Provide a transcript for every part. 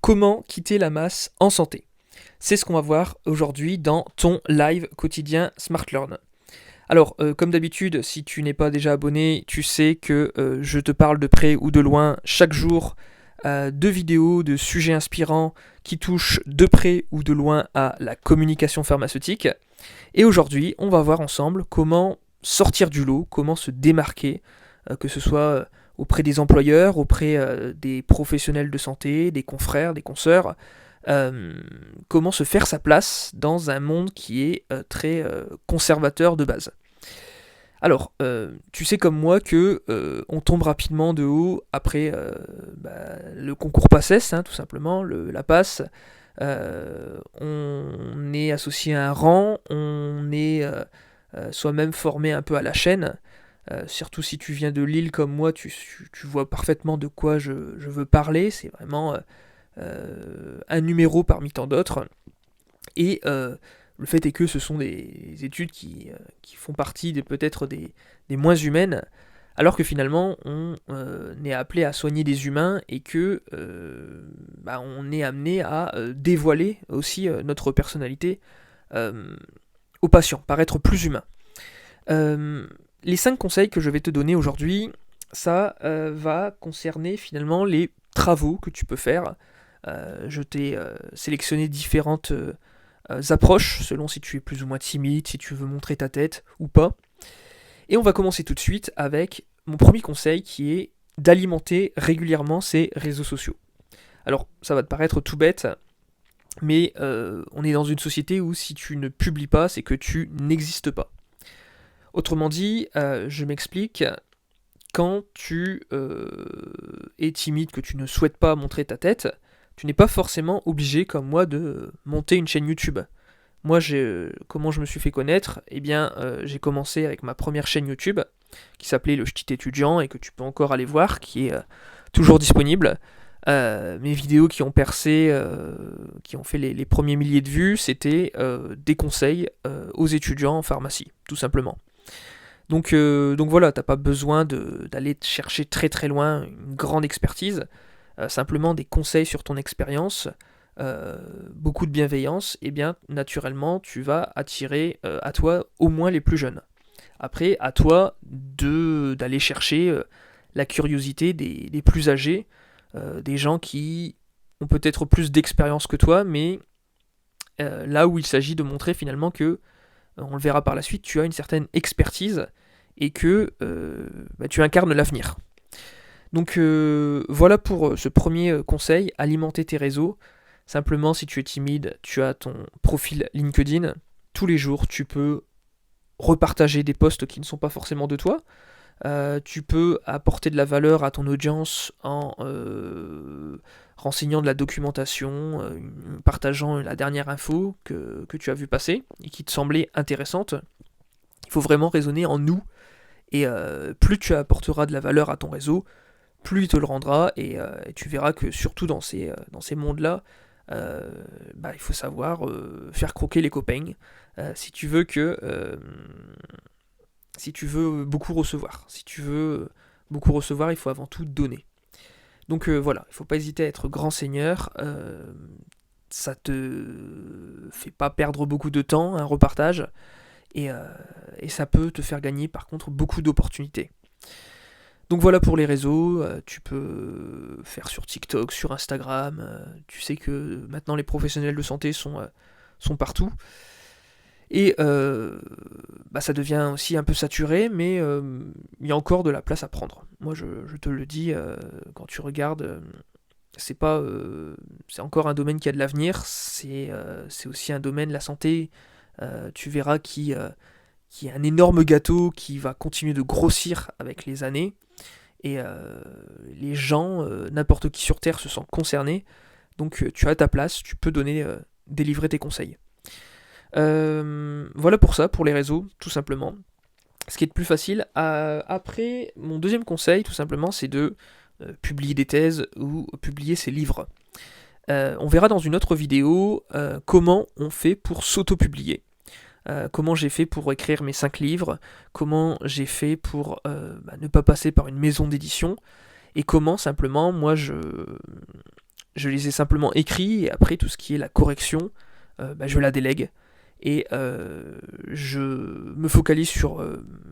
Comment quitter la masse en santé? C'est ce qu'on va voir aujourd'hui dans ton live quotidien Smart Learn. Alors, comme d'habitude, si tu n'es pas déjà abonné, tu sais que je te parle de près ou de loin chaque jour de vidéos, de sujets inspirants qui touchent de près ou de loin à la communication pharmaceutique. Et aujourd'hui, on va voir ensemble comment sortir du lot, comment se démarquer, que ce soit auprès des employeurs, auprès des professionnels de santé, des confrères, des consoeurs, comment se faire sa place dans un monde qui est très conservateur de base. Alors, tu sais comme moi que on tombe rapidement de haut après le concours PACES, tout simplement, la passe. On est associé à un rang, on est soi-même formé un peu à la chaîne. Surtout si tu viens de Lille comme moi, tu vois parfaitement de quoi je veux parler. C'est vraiment un numéro parmi tant d'autres. Et le fait est que ce sont des études qui font partie peut-être des moins humaines, alors que finalement on est appelé à soigner des humains et que on est amené à dévoiler aussi notre personnalité aux patients, paraître plus humain. Les 5 conseils que je vais te donner aujourd'hui, ça va concerner finalement les travaux que tu peux faire. Je t'ai sélectionné différentes approches, selon si tu es plus ou moins timide, si tu veux montrer ta tête ou pas. Et on va commencer tout de suite avec mon premier conseil qui est d'alimenter régulièrement ses réseaux sociaux. Alors, ça va te paraître tout bête, mais on est dans une société où si tu ne publies pas, c'est que tu n'existes pas. Autrement dit, je m'explique, quand tu es timide, que tu ne souhaites pas montrer ta tête, tu n'es pas forcément obligé, comme moi, de monter une chaîne YouTube. Moi, comment je me suis fait connaître? Eh bien, j'ai commencé avec ma première chaîne YouTube, qui s'appelait Le Ch'tit Étudiant, et que tu peux encore aller voir, qui est toujours disponible. Mes vidéos qui ont percé, qui ont fait les premiers milliers de vues, c'était des conseils aux étudiants en pharmacie, tout simplement. Donc voilà, t'as pas besoin d'aller chercher très très loin une grande expertise, simplement des conseils sur ton expérience, beaucoup de bienveillance, et bien naturellement tu vas attirer à toi au moins les plus jeunes. Après, à toi d'aller chercher la curiosité des plus âgés, des gens qui ont peut-être plus d'expérience que toi, mais là où il s'agit de montrer finalement que, on le verra par la suite, tu as une certaine expertise et que tu incarnes l'avenir. Donc voilà pour ce premier conseil, alimenter tes réseaux. Simplement, si tu es timide, tu as ton profil LinkedIn. Tous les jours, tu peux repartager des posts qui ne sont pas forcément de toi. Tu peux apporter de la valeur à ton audience en renseignant de la documentation, partageant la dernière info que tu as vu passer et qui te semblait intéressante. Il faut vraiment raisonner en nous, et plus tu apporteras de la valeur à ton réseau, plus il te le rendra, et tu verras que surtout dans ces mondes-là, il faut savoir faire croquer les copains si tu veux beaucoup recevoir. Si tu veux beaucoup recevoir, il faut avant tout donner. Donc voilà, il ne faut pas hésiter à être grand seigneur. Ça te fait pas perdre beaucoup de temps, un repartage, et ça peut te faire gagner par contre beaucoup d'opportunités. Donc voilà pour les réseaux, tu peux faire sur TikTok, sur Instagram, tu sais que maintenant les professionnels de santé sont partout. Et ça devient aussi un peu saturé, mais il y a encore de la place à prendre. Moi je te le dis, quand tu regardes, c'est encore un domaine qui a de l'avenir, c'est aussi un domaine, la santé, tu verras qui est un énorme gâteau qui va continuer de grossir avec les années. Et les gens, n'importe qui sur Terre se sent concerné, donc tu as ta place, tu peux délivrer tes conseils. Voilà pour ça, pour les réseaux, tout simplement. Ce qui est le plus facile. Après, mon deuxième conseil, tout simplement, c'est de publier des thèses ou publier ses livres. On verra dans une autre vidéo comment on fait pour s'auto-publier. Comment j'ai fait pour écrire mes 5 livres, comment j'ai fait pour ne pas passer par une maison d'édition, et comment simplement moi je les ai simplement écrits, et après tout ce qui est la correction, je la délègue. Et je me focalise sur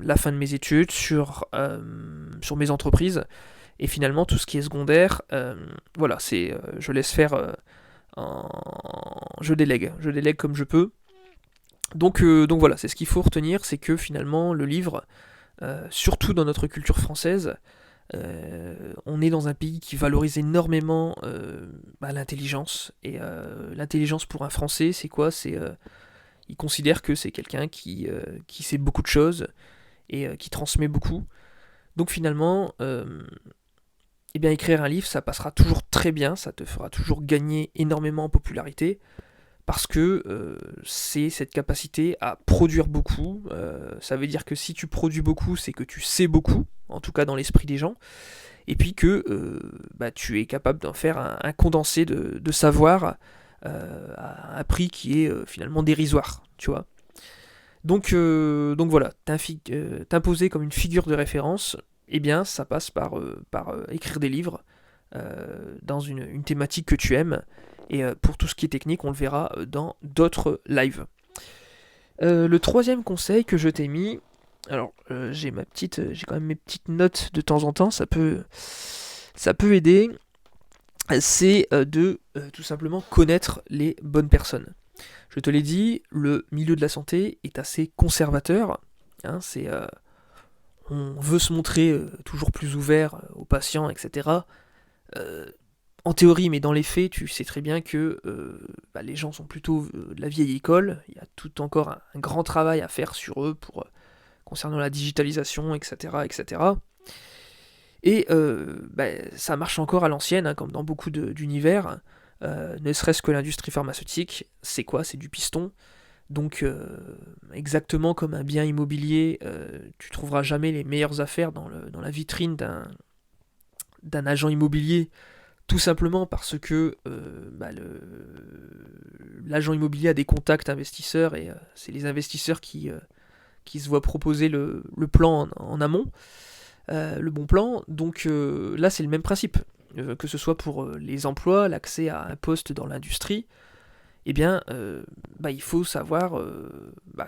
la fin de mes études, sur mes entreprises, et finalement tout ce qui est secondaire, voilà, je laisse faire, je délègue comme je peux. Donc voilà, c'est ce qu'il faut retenir, c'est que finalement le livre, surtout dans notre culture française, on est dans un pays qui valorise énormément l'intelligence. Et l'intelligence pour un Français, c'est quoi? Il considère que c'est quelqu'un qui sait beaucoup de choses et qui transmet beaucoup. Donc finalement, écrire un livre, ça passera toujours très bien, ça te fera toujours gagner énormément en popularité, parce que c'est cette capacité à produire beaucoup. Ça veut dire que si tu produis beaucoup, c'est que tu sais beaucoup, en tout cas dans l'esprit des gens, et puis que tu es capable d'en faire un condensé de savoir à un prix qui est finalement dérisoire, tu vois. Donc voilà, t'imposer comme une figure de référence, eh bien ça passe par écrire des livres dans une thématique que tu aimes. Et pour tout ce qui est technique, on le verra dans d'autres lives. Le troisième conseil que je t'ai mis, alors j'ai quand même mes petites notes de temps en temps, ça peut aider, c'est de tout simplement connaître les bonnes personnes. Je te l'ai dit, le milieu de la santé est assez conservateur. Hein, on veut se montrer toujours plus ouvert aux patients, etc. En théorie, mais dans les faits, tu sais très bien que les gens sont plutôt de la vieille école. Il y a tout encore un grand travail à faire sur eux concernant la digitalisation, etc., etc. Et ça marche encore à l'ancienne, hein, comme dans beaucoup d'univers. Ne serait-ce que l'industrie pharmaceutique, c'est quoi? C'est du piston. Donc exactement comme un bien immobilier, tu trouveras jamais les meilleures affaires dans la vitrine d'un agent immobilier, tout simplement parce que l'agent immobilier a des contacts investisseurs, et c'est les investisseurs qui se voient proposer le plan en amont, le bon plan. Donc là c'est le même principe, que ce soit pour les emplois, l'accès à un poste dans l'industrie, eh bien il faut savoir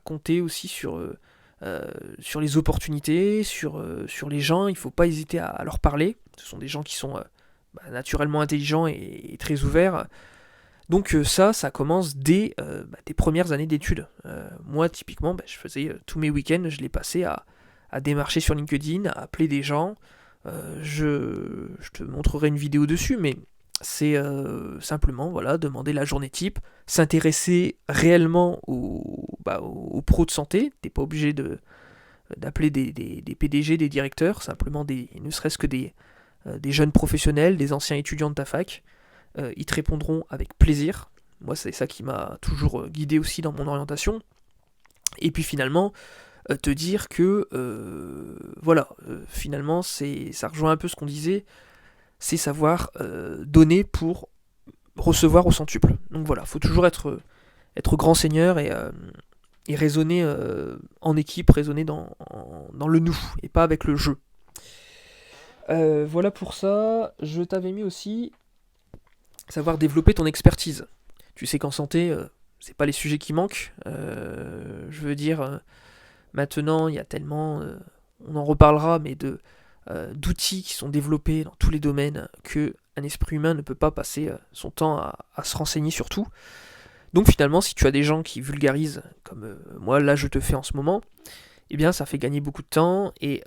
compter aussi sur les opportunités, sur les gens. Il ne faut pas hésiter à leur parler. Ce sont des gens qui sont naturellement intelligents et très ouverts. Donc ça commence dès tes premières années d'études. Moi, typiquement, je faisais tous mes week-ends, je les passais à démarcher sur LinkedIn, à appeler des gens. Je te montrerai une vidéo dessus, mais c'est simplement demander la journée type, s'intéresser réellement aux pros de santé. T'es pas obligé d'appeler des PDG, des directeurs, simplement ne serait-ce que des jeunes professionnels, des anciens étudiants de ta fac. Ils te répondront avec plaisir. Moi, c'est ça qui m'a toujours guidé aussi dans mon orientation. Et puis finalement, te dire que finalement, ça rejoint un peu ce qu'on disait, c'est savoir donner pour recevoir au centuple. Donc voilà, faut toujours être grand seigneur et raisonner en équipe, raisonner dans le nous et pas avec le jeu. Voilà pour ça. Je t'avais mis aussi savoir développer ton expertise. Tu sais qu'en santé, c'est pas les sujets qui manquent. Je veux dire, maintenant, il y a tellement, on en reparlera, mais d'outils qui sont développés dans tous les domaines que un esprit humain ne peut pas passer son temps à se renseigner sur tout. Donc finalement, si tu as des gens qui vulgarisent, comme moi là je te fais en ce moment, eh bien ça fait gagner beaucoup de temps, et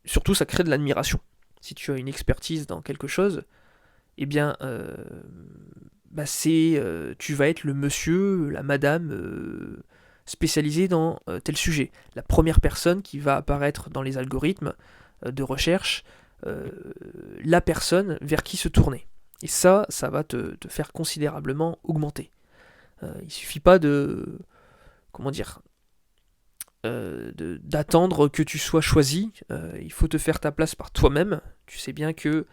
surtout ça crée de l'admiration. Si tu as une expertise dans quelque chose, eh bien tu vas être le monsieur, la madame spécialisée dans tel sujet. La première personne qui va apparaître dans les algorithmes de recherche, la personne vers qui se tourner. Et ça va te faire considérablement augmenter. Il suffit pas d'attendre que tu sois choisi. Il faut te faire ta place par toi-même. Tu sais bien que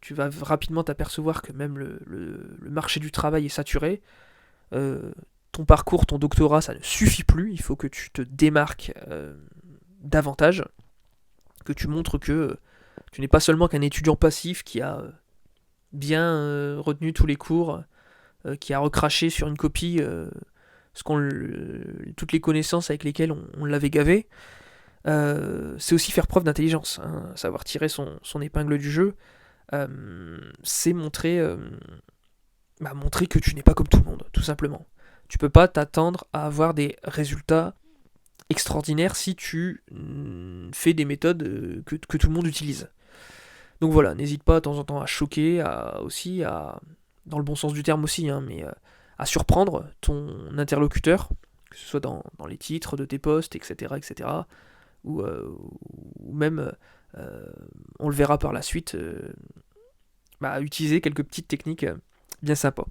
tu vas rapidement t'apercevoir que même le marché du travail est saturé. Ton parcours, ton doctorat, ça ne suffit plus. Il faut que tu te démarques davantage, que tu montres que Tu n'es pas seulement qu'un étudiant passif qui a bien retenu tous les cours, qui a recraché sur une copie toutes les connaissances avec lesquelles on l'avait gavé. C'est aussi faire preuve d'intelligence, hein, savoir tirer son épingle du jeu. C'est montrer que tu n'es pas comme tout le monde, tout simplement. Tu peux pas t'attendre à avoir des résultats extraordinaires si tu fais des méthodes que tout le monde utilise. Donc voilà, n'hésite pas de temps en temps à choquer, dans le bon sens du terme aussi, hein, mais à surprendre ton interlocuteur, que ce soit dans les titres de tes posts, etc., etc., ou même, on le verra par la suite, utiliser quelques petites techniques bien sympas.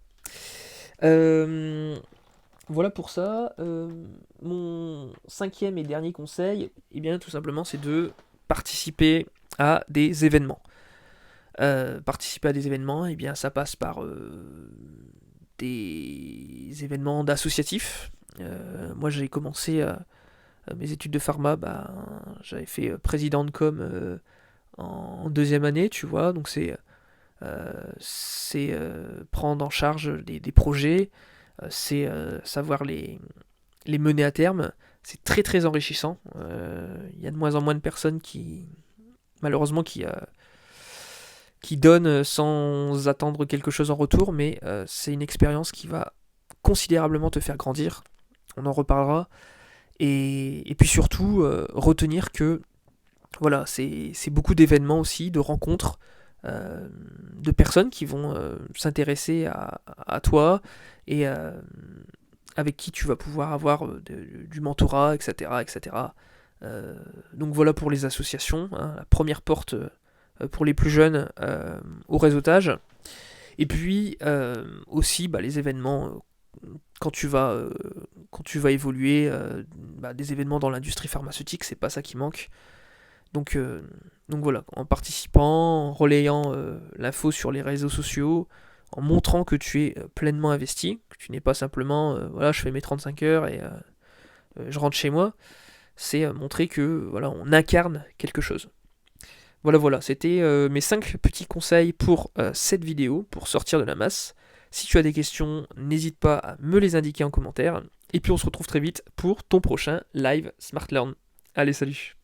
Voilà pour ça. Mon cinquième et dernier conseil, eh bien, tout simplement, c'est de participer à des événements. Participer à des événements, eh bien, ça passe par des événements d'associatifs. Moi, j'ai commencé mes études de pharma, j'avais fait président de com en deuxième année, tu vois, donc c'est prendre en charge des projets, c'est savoir les mener à terme. C'est très très enrichissant. Il y a de moins en moins de personnes malheureusement, qui donnent sans attendre quelque chose en retour, mais c'est une expérience qui va considérablement te faire grandir. On en reparlera. Et puis surtout, retenir que voilà, c'est beaucoup d'événements aussi, de rencontres, de personnes qui vont s'intéresser à toi et avec qui tu vas pouvoir avoir du mentorat, etc. etc. Donc voilà pour les associations, hein, la première porte pour les plus jeunes au réseautage. Et puis aussi les événements quand tu vas évoluer, des événements dans l'industrie pharmaceutique, c'est pas ça qui manque. Donc voilà, en participant, en relayant l'info sur les réseaux sociaux, en montrant que tu es pleinement investi, que tu n'es pas simplement voilà, je fais mes 35 heures et je rentre chez moi, c'est montrer que voilà, on incarne quelque chose. Voilà, c'était mes 5 petits conseils pour cette vidéo, pour sortir de la masse. Si tu as des questions, n'hésite pas à me les indiquer en commentaire. Et puis on se retrouve très vite pour ton prochain live Smart Learn. Allez, salut!